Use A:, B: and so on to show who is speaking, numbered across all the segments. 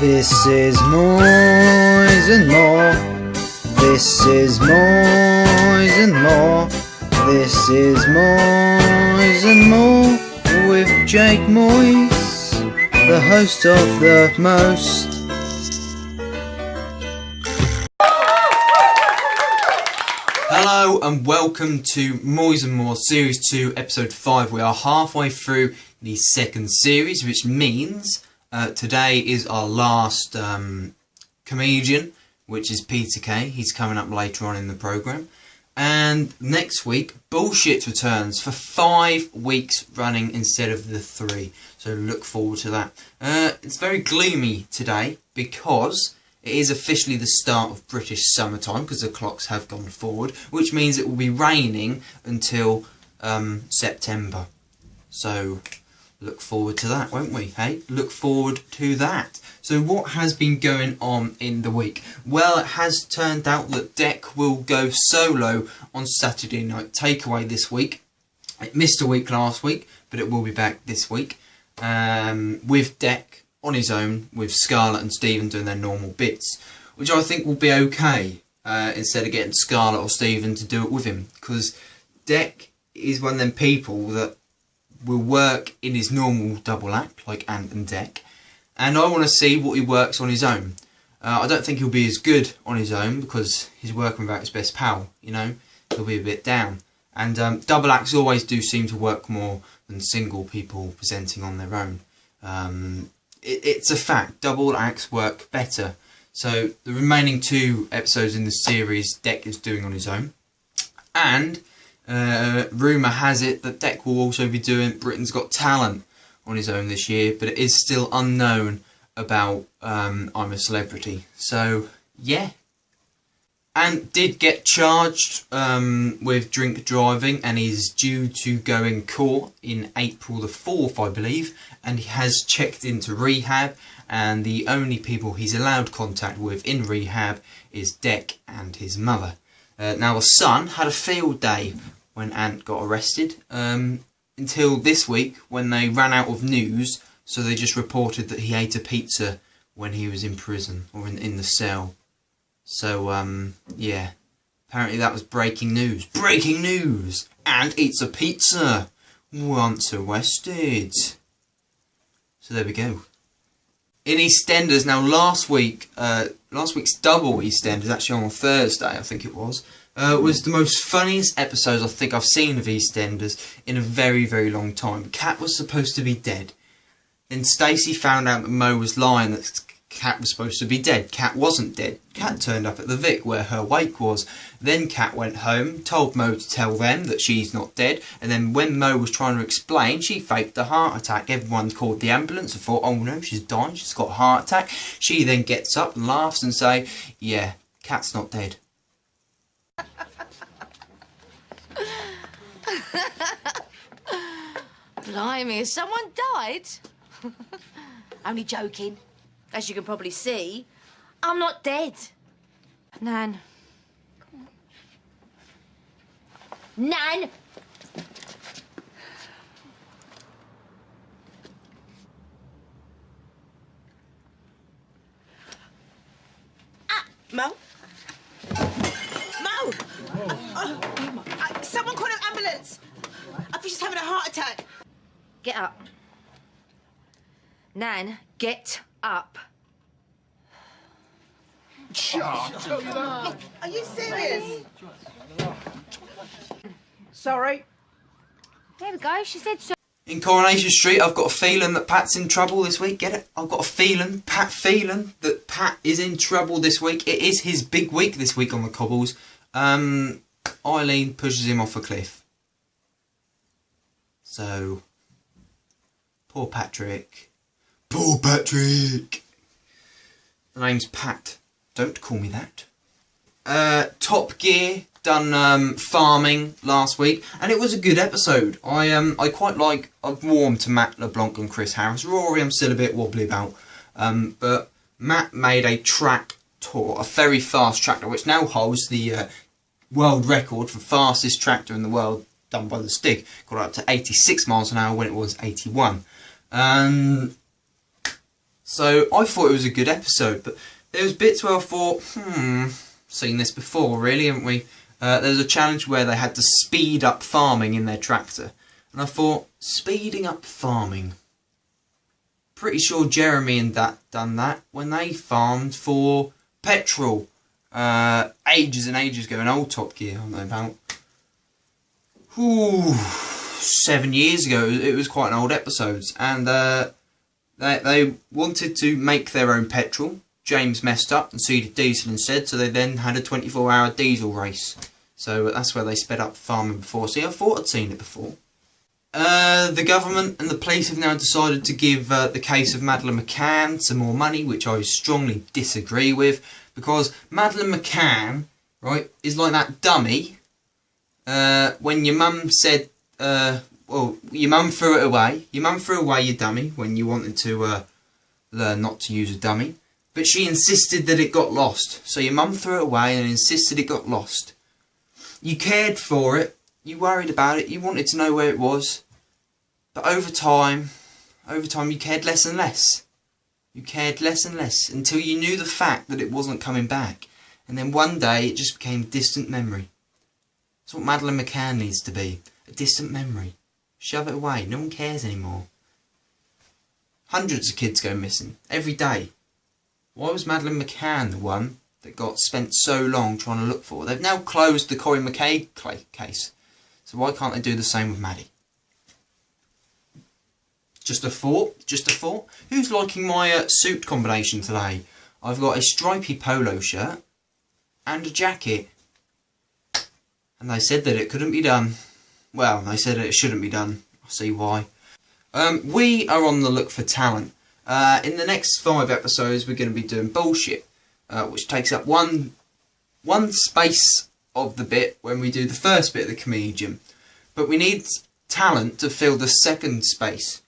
A: This is Moyes and more. This is Moyes and more. This is Moyes and more with Jake Moyes, the host of the most.
B: Hello and welcome to Moyes and More Series 2 Episode 5. We are halfway through the second series, which means today is our last comedian, which is Peter Kay. He's coming up later on in the programme. And next week, Bullshit returns for 5 weeks running instead of the 3. So look forward to that. It's very gloomy today because it is officially the start of British summertime because the clocks have gone forward, which means it will be raining until September. So look forward to that, won't we? Hey, look forward to that. So what has been going on in the week? Well, it has turned out that Dec will go solo on Saturday Night Takeaway this week. It missed a week last week, but it will be back this week with Dec on his own, with Scarlett and Stephen doing their normal bits, which I think will be okay, instead of getting Scarlett or Stephen to do it with him, because Dec is one of them people that will work in his normal double act, like Ant and Dec, and I want to see what he works on his own. I don't think he'll be as good on his own, because he's working without his best pal, you know, he'll be a bit down. And double acts always do seem to work more than single people presenting on their own. It's a fact, double acts work better. So the remaining 2 episodes in the series Dec is doing on his own. And rumour has it that Dec will also be doing Britain's Got Talent on his own this year, but it is still unknown about I'm a Celebrity. So yeah. Ant did get charged with drink driving, and he's due to go in court in April the 4th, I believe, and he has checked into rehab, and the only people he's allowed contact with in rehab is Dec and his mother. Now the Sun had a field day when Ant got arrested, until this week when they ran out of news, so they just reported that he ate a pizza when he was in prison, or in the cell. So, yeah, apparently that was breaking news. Breaking news! Ant eats a pizza! Once arrested. So there we go. In EastEnders, now last week's double EastEnders, actually on Thursday I think it was the most funniest episodes I think I've seen of EastEnders in a very, very long time. Kat was supposed to be dead. Then Stacey found out that Mo was lying, that Kat was supposed to be dead. Kat wasn't dead. Kat turned up at the Vic where her wake was. Then Kat went home, told Mo to tell them that she's not dead, and then when Mo was trying to explain, she faked a heart attack. Everyone called the ambulance and thought, oh no, she's dying, she's got a heart attack. She then gets up and laughs and say, yeah, Kat's not dead.
C: Blimey, has someone died? Only joking. As you can probably see, I'm not dead. Nan. Come on. Nan!
D: Mo? Mo! Someone call an ambulance! I think she's having a heart attack.
C: Get up. Nan, get up.
D: Are you serious?
E: Sorry.
C: There we go, she said so.
B: In Coronation Street, I've got a feeling that Pat's in trouble this week. Get it? I've got a feeling that Pat is in trouble this week. It is his big week this week on the cobbles. Eileen pushes him off a cliff. So, poor Patrick. Poor Patrick! The name's Pat. Don't call me that. Top Gear done farming last week, and it was a good episode. I quite like. I've warmed to Matt LeBlanc and Chris Harris. Rory, I'm still a bit wobbly about, but Matt made a track tour, a very fast tractor, which now holds the world record for fastest tractor in the world, done by the Stig. Got up to 86 miles an hour when it was 81. So I thought it was a good episode, but there was bits where I thought, seen this before, really, haven't we? There was a challenge where they had to speed up farming in their tractor. And I thought, speeding up farming. Pretty sure Jeremy and that done that when they farmed for petrol. Ages and ages ago, an old Top Gear, I don't know about. 7 years ago. It was quite an old episode. And they wanted to make their own petrol. James messed up and seeded diesel instead, so they then had a 24-hour diesel race. So that's where they sped up farming before. See, I thought I'd seen it before. The government and the police have now decided to give the case of Madeline McCann some more money, which I strongly disagree with, because Madeline McCann, right, is like that dummy when your mum said, well, your mum threw it away. Your mum threw away your dummy when you wanted to learn not to use a dummy, but she insisted that it got lost. So your mum threw it away and insisted it got lost. You cared for it, you worried about it, you wanted to know where it was, but over time you cared less and less. You cared less and less until you knew the fact that it wasn't coming back, and then one day it just became a distant memory. That's what Madeline McCann needs to be, a distant memory. Shove it away, no one cares anymore. Hundreds of kids go missing, every day. Why was Madeline McCann the one that got spent so long trying to look for? They've now closed the Corey McKay case, so why can't they do the same with Maddie? Just a thought, just a thought. Who's liking my suit combination today? I've got a stripy polo shirt and a jacket, and they said that it couldn't be done. Well, they said that it shouldn't be done. I'll see why. We are on the look for talent. In the next 5 episodes we're going to be doing bullshit, which takes up one space of the bit when we do the first bit of the comedian. But we need talent to fill the second space.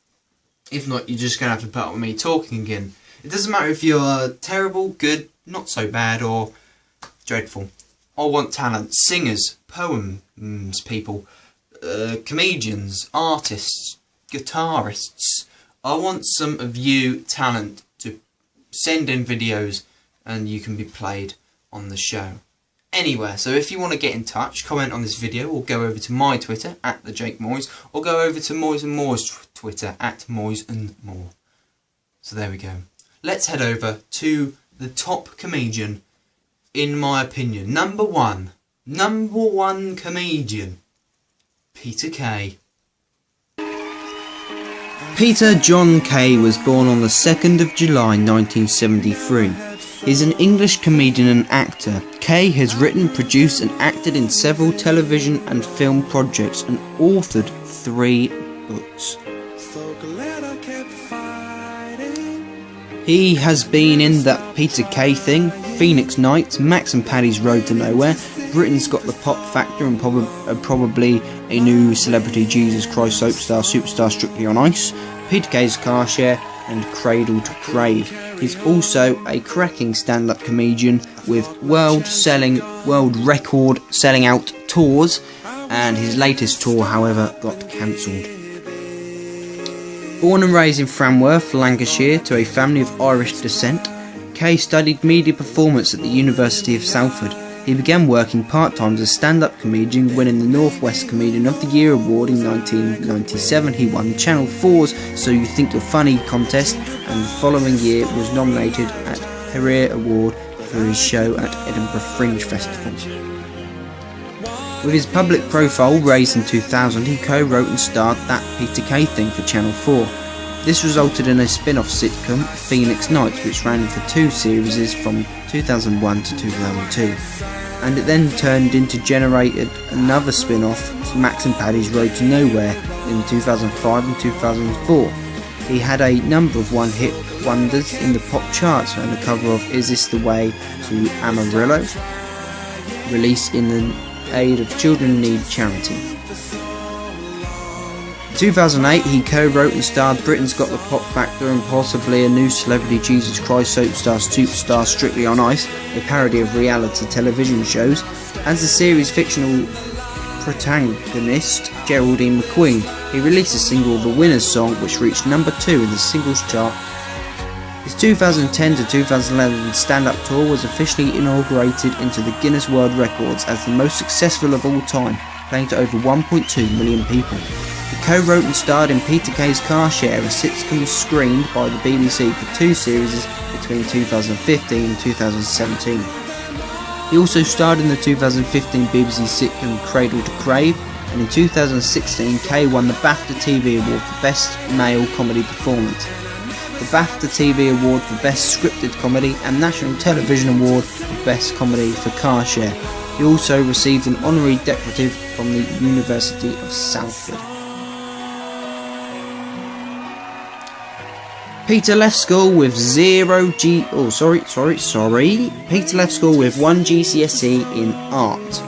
B: If not, you're just going to have to put up with me talking again. It doesn't matter if you're terrible, good, not so bad, or dreadful. I want talent. Singers, poems people, comedians, artists, guitarists. I want some of you talent to send in videos and you can be played on the show. Anywhere, so if you want to get in touch, comment on this video or go over to my Twitter, @TheJakeMoyes, or go over to Moyes and Moore's Twitter, @MoyesandMoore. So there we go. Let's head over to the top comedian, in my opinion. Number one comedian, Peter Kay.
A: Peter John Kay was born on the 2nd of July 1973. He's an English comedian and actor. Kay has written, produced and acted in several television and film projects and authored 3 books. He has been in That Peter Kay Thing, Phoenix Nights, Max and Paddy's Road to Nowhere, Britain's Got the Pop Factor and probably a new Celebrity Jesus Christ soap star, Superstar Strictly on Ice, Peter Kay's Car Share and Cradle to Crave. He's also a cracking stand-up comedian with world record selling out tours, and his latest tour, however, got cancelled. Born and raised in Framworth, Lancashire, to a family of Irish descent, Kay studied media performance at the University of Salford. He began working part-time as a stand-up comedian, winning the North West Comedian of the Year award in 1997. He won Channel 4's So You Think You're Funny contest, and the following year was nominated at Career Award for his show at Edinburgh Fringe Festival. With his public profile raised in 2000, he co-wrote and starred That Peter Kay Thing for Channel 4. This resulted in a spin-off sitcom, Phoenix Nights, which ran for 2 series from 2001 to 2002. And it then generated another spin-off, Max and Paddy's Road to Nowhere, in 2005 and 2004. He had a number of one-hit wonders in the pop charts, and a cover of Is This the Way to Amarillo, released in the aid of Children in Need charity. In 2008, he co-wrote and starred Britain's Got the Pop Factor and possibly a new Celebrity Jesus Christ soap star, Superstar Strictly on Ice, a parody of reality television shows, as the series' fictional protagonist, Geraldine McQueen. He released a single, The Winner's Song, which reached number 2 in the singles chart His 2010 to 2011 stand-up tour was officially inaugurated into the Guinness World Records as the most successful of all time, playing to over 1.2 million people. He co-wrote and starred in Peter Kay's Car Share, a sitcom screened by the BBC for 2 series between 2015 and 2017. He also starred in the 2015 BBC sitcom Cradle to Crave, and in 2016 Kay won the BAFTA TV Award for Best Male Comedy Performance, the BAFTA TV Award for Best Scripted Comedy, and National Television Award for Best Comedy for Car Share. He also received an honorary decorative from the University of Salford. Peter left school with Peter left school with 1 GCSE in art.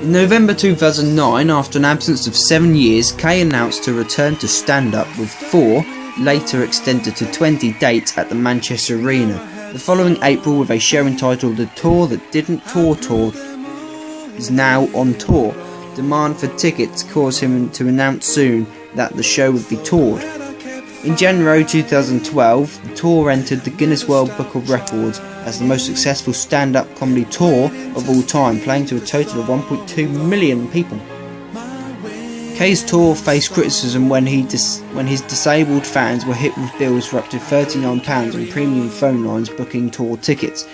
A: In November 2009, after an absence of 7 years, Kay announced to return to stand-up with 4, later extended to 20 dates at the Manchester Arena. The following April, with a show entitled The Tour That Didn't Tour is now on tour. Demand for tickets caused him to announce soon that the show would be toured. In January 2012, the tour entered the Guinness World Book of Records as the most successful stand-up comedy tour of all time, playing to a total of 1.2 million people. Kay's tour faced criticism when his disabled fans were hit with bills for up to £39 on premium phone lines booking tour tickets.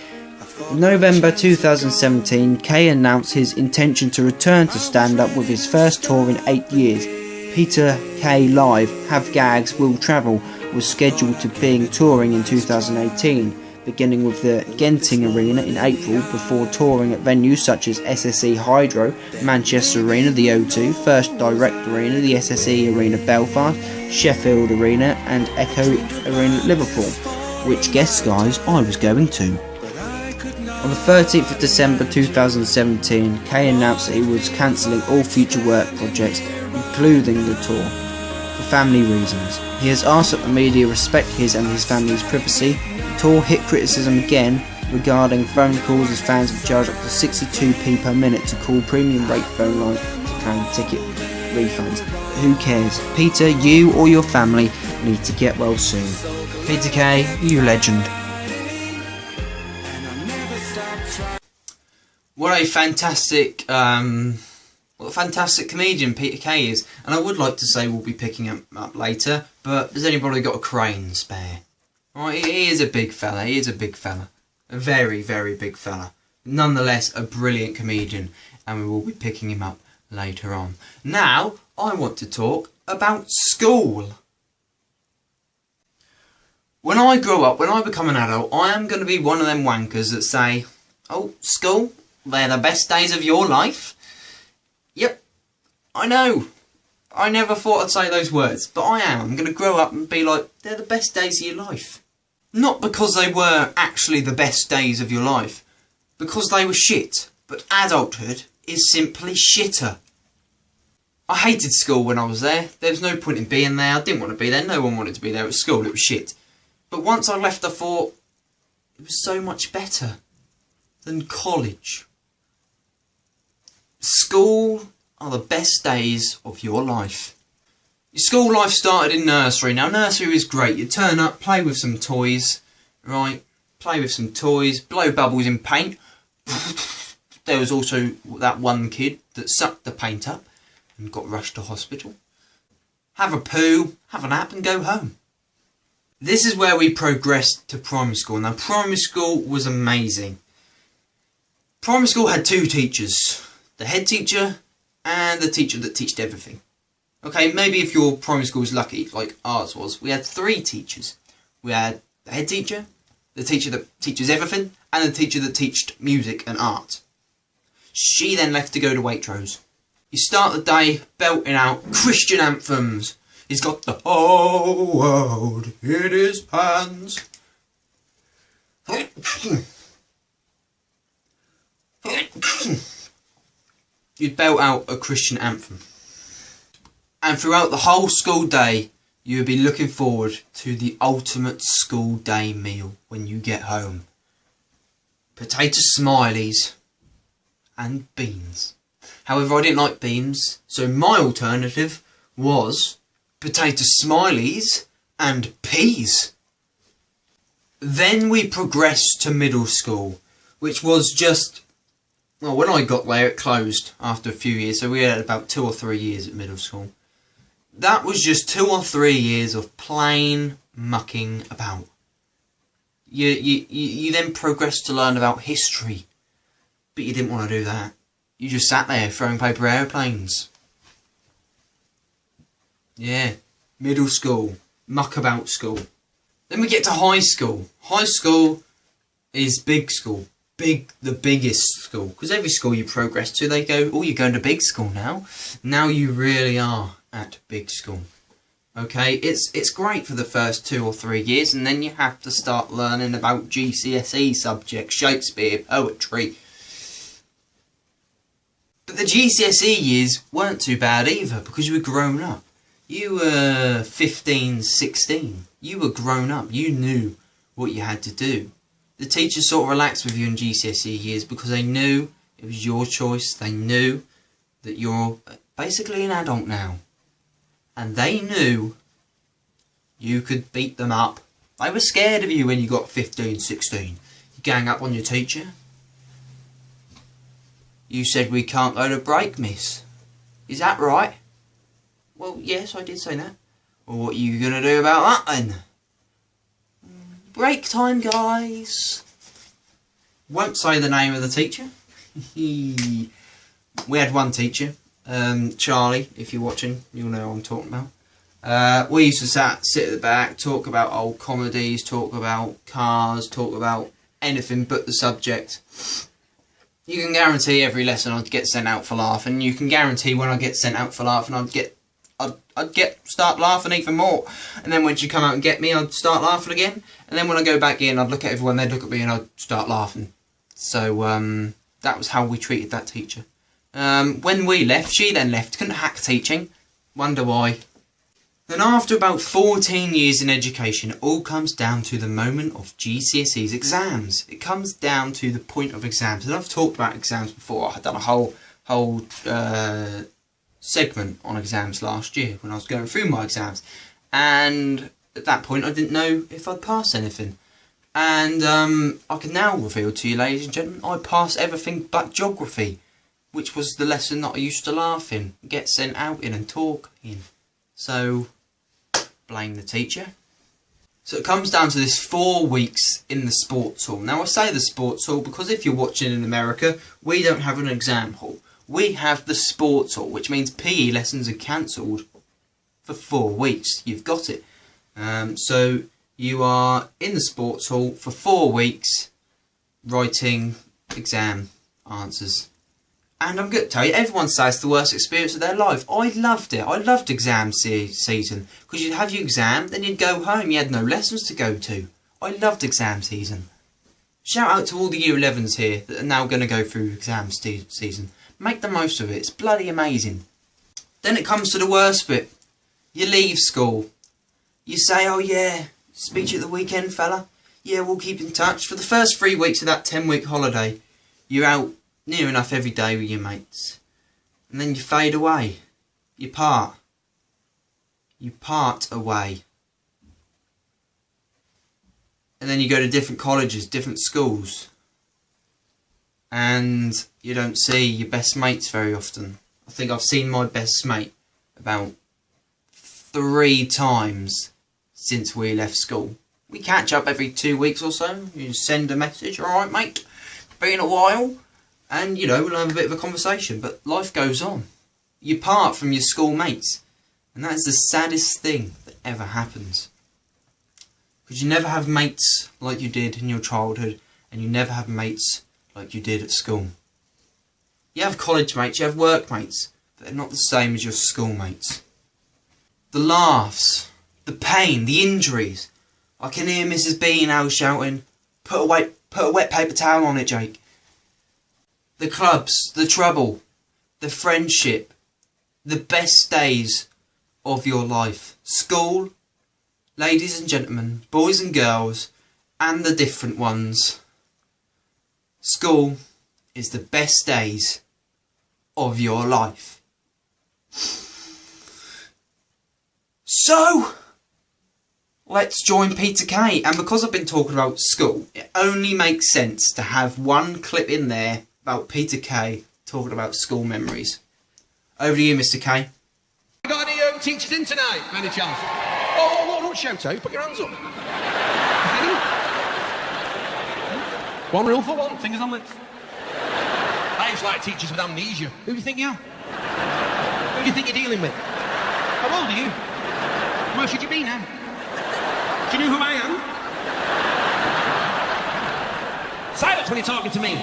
A: In November 2017, Kay announced his intention to return to stand-up with his first tour in 8 years. Peter Kay Live, Have Gags, Will Travel was scheduled to begin touring in 2018, beginning with the Genting Arena in April, before touring at venues such as SSE Hydro, Manchester Arena, the O2, First Direct Arena, the SSE Arena Belfast, Sheffield Arena and Echo Arena Liverpool, which, guess guys, I was going to. On the 13th of December 2017, Kay announced that he was cancelling all future work projects, including the tour, for family reasons. He has asked that the media respect his and his family's privacy. The tour hit criticism again regarding phone calls, as fans have charged up to 62p per minute to call premium rate phone lines to claim ticket refunds. But who cares? Peter, you or your family need to get well soon. Peter Kay, you legend.
B: What a fantastic comedian Peter Kay is, and I would like to say we'll be picking him up later, but has anybody got a crane spare? Right, he is a big fella, a very, very big fella. Nonetheless, a brilliant comedian, and we will be picking him up later on. Now, I want to talk about school. When I grow up, when I become an adult, I am going to be one of them wankers that say, oh, school, they're the best days of your life. Yep, I know. I never thought I'd say those words, but I am. I'm going to grow up and be like, they're the best days of your life. Not because they were actually the best days of your life, because they were shit. But adulthood is simply shitter. I hated school when I was there. There was no point in being there. I didn't want to be there. No one wanted to be there at school. It was shit. But once I left, I thought it was so much better than college. School are the best days of your life. Your school life started in nursery. Now, nursery is great. You turn up, play with some toys, right? Play with some toys, blow bubbles in paint. There was also that one kid that sucked the paint up and got rushed to hospital. Have a poo, have a nap and go home. This is where we progressed to primary school. Now, primary school was amazing. Primary school had 2 teachers. The head teacher and the teacher that taught everything. Okay, maybe if your primary school was lucky, like ours was, we had 3 teachers. We had the head teacher, the teacher that teaches everything, and the teacher that taught music and art. She then left to go to Waitrose. You start the day belting out Christian anthems. He's got the whole world in his hands. You'd belt out a Christian anthem. And throughout the whole school day, you would be looking forward to the ultimate school day meal when you get home. Potato smileys and beans. However, I didn't like beans, so my alternative was potato smileys, and peas. Then we progressed to middle school, which was just, well, when I got there it closed after a few years, so we had about 2 or 3 years at middle school. That was just 2 or 3 years of plain mucking about. You then progressed to learn about history, but you didn't want to do that. You just sat there throwing paper aeroplanes. Yeah, middle school, muck about school. Then we get to high school. High school is big school, the biggest school, because every school you progress to, they go, oh, you're going to big school now. Now you really are at big school. Okay, it's great for the first 2 or 3 years, and then you have to start learning about GCSE subjects, Shakespeare, poetry. But the GCSE years weren't too bad either, because you were grown up. You were 15, 16. You were grown up. You knew what you had to do. The teachers sort of relaxed with you in GCSE years because they knew it was your choice. They knew that you're basically an adult now. And they knew you could beat them up. They were scared of you when you got 15, 16. You gang up on your teacher. You said, we can't go to break, miss. Is that right? Well, yes, I did say that. Well, what are you going to do about that then? Break time, guys. Won't say the name of the teacher. We had one teacher. Charlie, if you're watching, you'll know what I'm talking about. We used to sit at the back, talk about old comedies, talk about cars, talk about anything but the subject. You can guarantee every lesson I'd get sent out for laughing. You can guarantee when I get sent out for laughing, I'd start laughing even more. And then when she'd come out and get me, I'd start laughing again. And then when I go back in, I'd look at everyone, they'd look at me and I'd start laughing. So that was how we treated that teacher. When we left, she then left. Couldn't hack teaching. Wonder why. Then after about 14 years in education, it all comes down to the moment of GCSE's exams. It comes down to the point of exams. And I've talked about exams before. I've done a whole segment on exams last year when I was going through my exams. And at that point, I didn't know if I'd pass anything. And I can now reveal to you, ladies and gentlemen, I passed everything but geography, which was the lesson that I used to laugh in, get sent out in and talk in. So, blame the teacher. So it comes down to this 4 weeks in the sports hall. Now I say the sports hall because if you're watching in America, we don't have an exam hall. We have the sports hall, which means PE lessons are cancelled for 4 weeks. You've got it. So you are in the sports hall for 4 weeks writing exam answers. And I'm going to tell you, everyone says it's the worst experience of their life. I loved it. I loved exam season. Because you'd have your exam, then you'd go home. You had no lessons to go to. I loved exam season. Shout out to all the Year 11s here that are now going to go through exam season. Make the most of it. It's bloody amazing. Then it comes to the worst bit. You leave school. You say, oh yeah, speech at the weekend, fella. Yeah, we'll keep in touch. For the first 3 weeks of that 10-week holiday, you're out near enough every day with your mates. And then you fade away. You part. You part away. And then you go to different colleges, different schools. And you don't see your best mates very often. I think I've seen my best mate about 3 times since we left school. We catch up every 2 weeks or so. You send a message, alright mate, been a while. And, you know, we'll have a bit of a conversation, but life goes on. You part from your schoolmates, and that is the saddest thing that ever happens. Because you never have mates like you did in your childhood, and you never have mates like you did at school. You have college mates, you have work mates, but they're not the same as your schoolmates. The laughs, the pain, the injuries. I can hear Mrs. B now shouting, put a wet paper towel on it, Jake. The clubs, the trouble, the friendship, the best days of your life. School, ladies and gentlemen, boys and girls, and the different ones. School is the best days of your life. So, let's join Peter Kay. And because I've been talking about school, it only makes sense to have one clip in there about Peter Kay talking about school memories. Over to you, Mr. Kay.
E: Got any teachers in tonight, by any chance? Oh, don't shout out. Put your hands up. One rule for one, fingers on lips. I used to like teachers with amnesia. Who do you think you are? Who do you think you're dealing with? How old are you? Where should you be now? Do you know who I am? Silence when you're talking to me.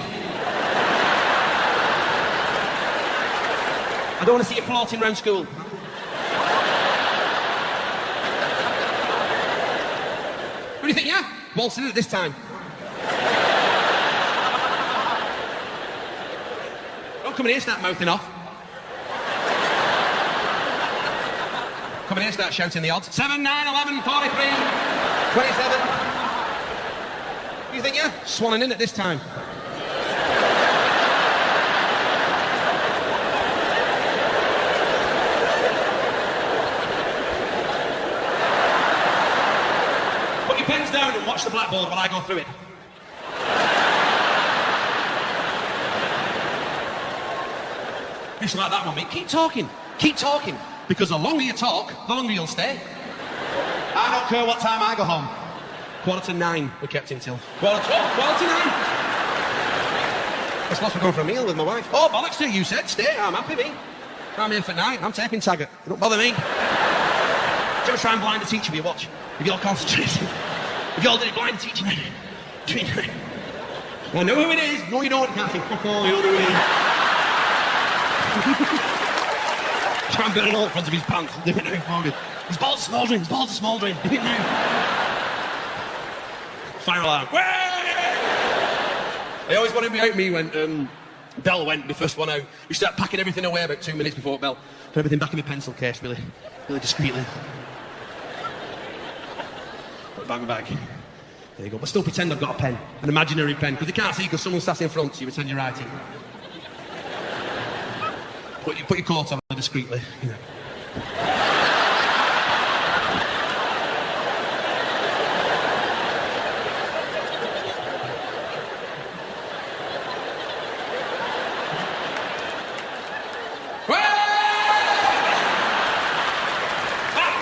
E: I don't want to see you floating around school. Who do you think you are? Waltzing in at this time. Don't come in here, start mouthing off. Come in here, start shouting the odds. 7, 9, 11, 43, 27. Who do you think you are? Swanning in at this time. Put your pens down and watch the blackboard while I go through it. It's like that one, mate. Keep talking. Keep talking. Because the longer you talk, the longer you'll stay. I don't care what time I go home. 8:45 we're kept until. 8:45. I suppose we're going for a meal with my wife. Oh, bollocks to you said. Stay. I'm happy, me. I'm here for night. I'm taking Taggart. Don't bother me. Don't try and blind the teacher with your watch. If you're concentrating. If you're doing blind teaching. I know who it is. No, you don't. Can't think. Oh, you know who it is. Try and build it all in front of his pants. Do it now, Morgan. His balls are smouldering. His balls are smouldering. Do it now. Fire alarm. They always wanted me out me when Bell went, the first one out. We started packing everything away about 2 minutes before Bell. Put everything back in my pencil case, really discreetly. Put it back in my bag. There you go. But still pretend I've got a pen, an imaginary pen, because you can't see because someone's sat in front, so you pretend you're writing. Put your coat on discreetly, you know.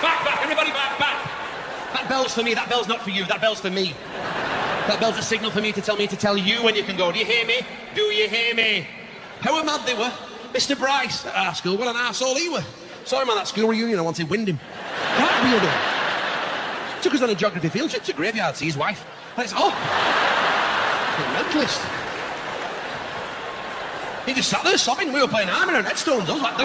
E: Back, everybody back. That bell's for me, that bell's not for you, that bell's for me. That bell's a signal for me to tell you when you can go. Do you hear me? Do you hear me? How mad they were. Mr. Bryce at our school, what an arsehole he were. Saw him at that school reunion, I wanted to wind him. That weirdo. Took us on a geography field trip to graveyard, see his wife. And it's, oh, mentalist. He just sat there sobbing, we were playing armour and headstones, I was like,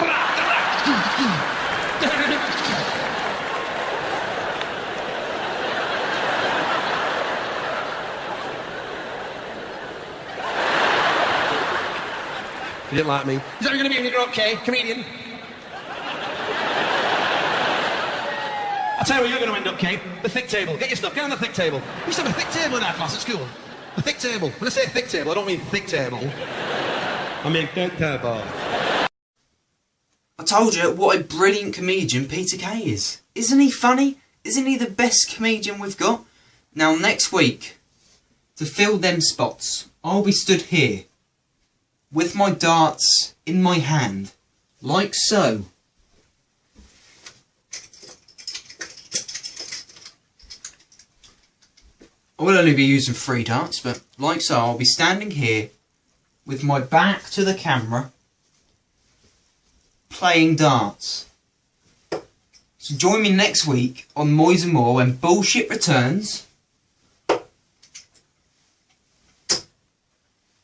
E: You didn't like me. Is that going to be when you grow up, Kay? Comedian? I'll tell you where you're going to end up, Kay. The thick table. Get your stuff. Get on the thick table. We used to have a thick table in our class at school. A thick table. When I say thick table, I don't mean thick table. I mean thick table.
B: I told you what a brilliant comedian Peter Kay is. Isn't he funny? Isn't he the best comedian we've got? Now, next week, to fill them spots, I'll be stood here with my darts in my hand, like so. I will only be using 3 darts, but like so, I'll be standing here with my back to the camera, playing darts. So join me next week on Moyes and More when bullshit returns.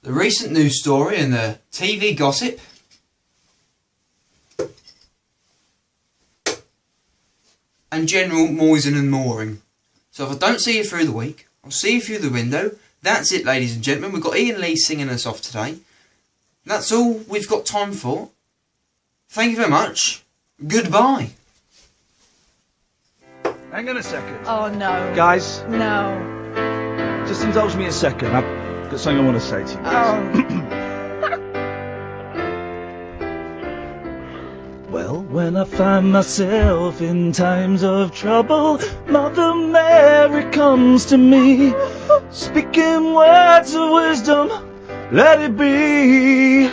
B: The recent news story and the TV gossip. And general moising and mooring. So if I don't see you through the week, I'll see you through the window. That's it, ladies and gentlemen. We've got Ian Lee singing us off today. That's all we've got time for. Thank you very much. Goodbye.
F: Hang on a second.
G: Oh, no.
F: Guys,
G: No.
F: just indulge me a second. I've got something I want to say to you guys.
G: Oh.
F: Well, when I find myself in times of trouble, Mother Mary comes to me, speaking words of wisdom, let it be.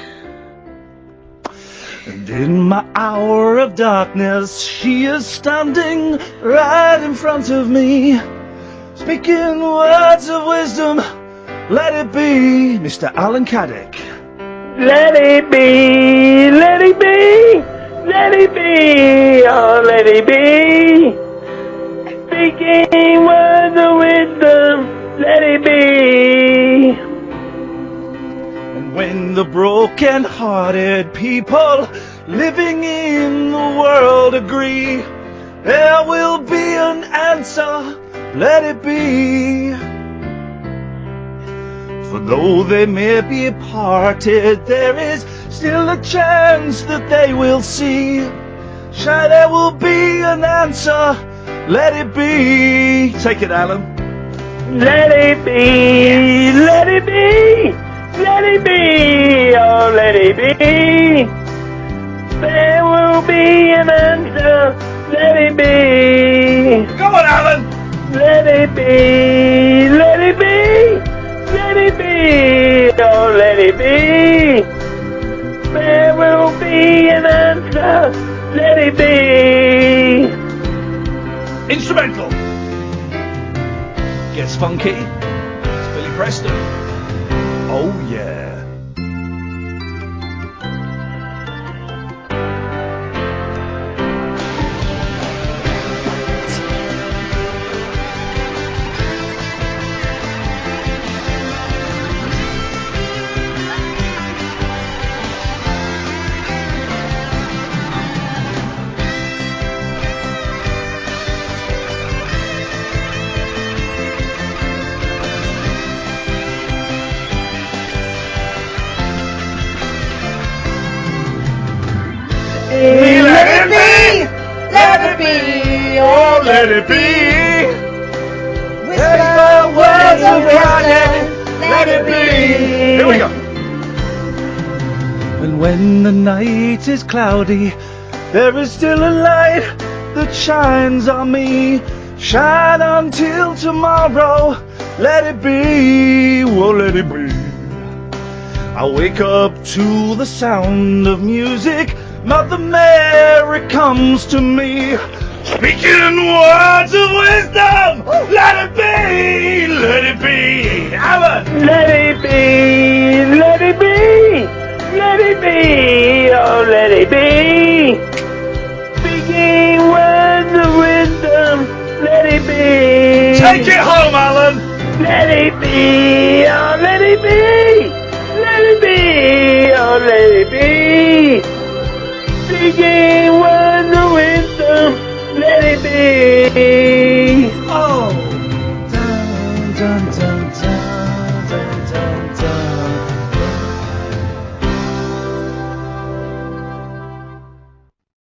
F: And in my hour of darkness, she is standing right in front of me, speaking words of wisdom, let it be. Mr. Alan Caddick.
G: Let it be, let it be, let it be, oh let it be. Speaking words of wisdom, let it be.
F: And when the broken-hearted people living in the world agree, there will be an answer, let it be. For though they may be parted, there is still a chance that they will see. Sure, there will be an answer, let it be. Take it, Alan.
G: Let it be, let it be, let it be, oh let it be. There will be an answer, let it be.
F: Come on, Alan.
G: Let it be, let it be, let it be, oh let it be. There will be an answer, let it be.
F: Instrumental. Gets funky. It's Billy Preston. Oh yeah.
G: Let it be,
D: Let it be,
F: Oh, let it be.
D: whisper words of wisdom. Let it be.
F: Here we go. And when the night is cloudy, there is still a light that shines on me. Shine until tomorrow. Let it be. Oh, let it be. I wake up to the sound of music. Mother Mary comes to me, speaking words of wisdom. Let it be, let it be. Alan.
G: let it be, let it be, let it be, oh let it be. Speaking words of wisdom, let it be.
F: Take it home, Alan.
G: Let it be, oh let it be, let it be, oh let it be. Speaking words of wisdom, let it be.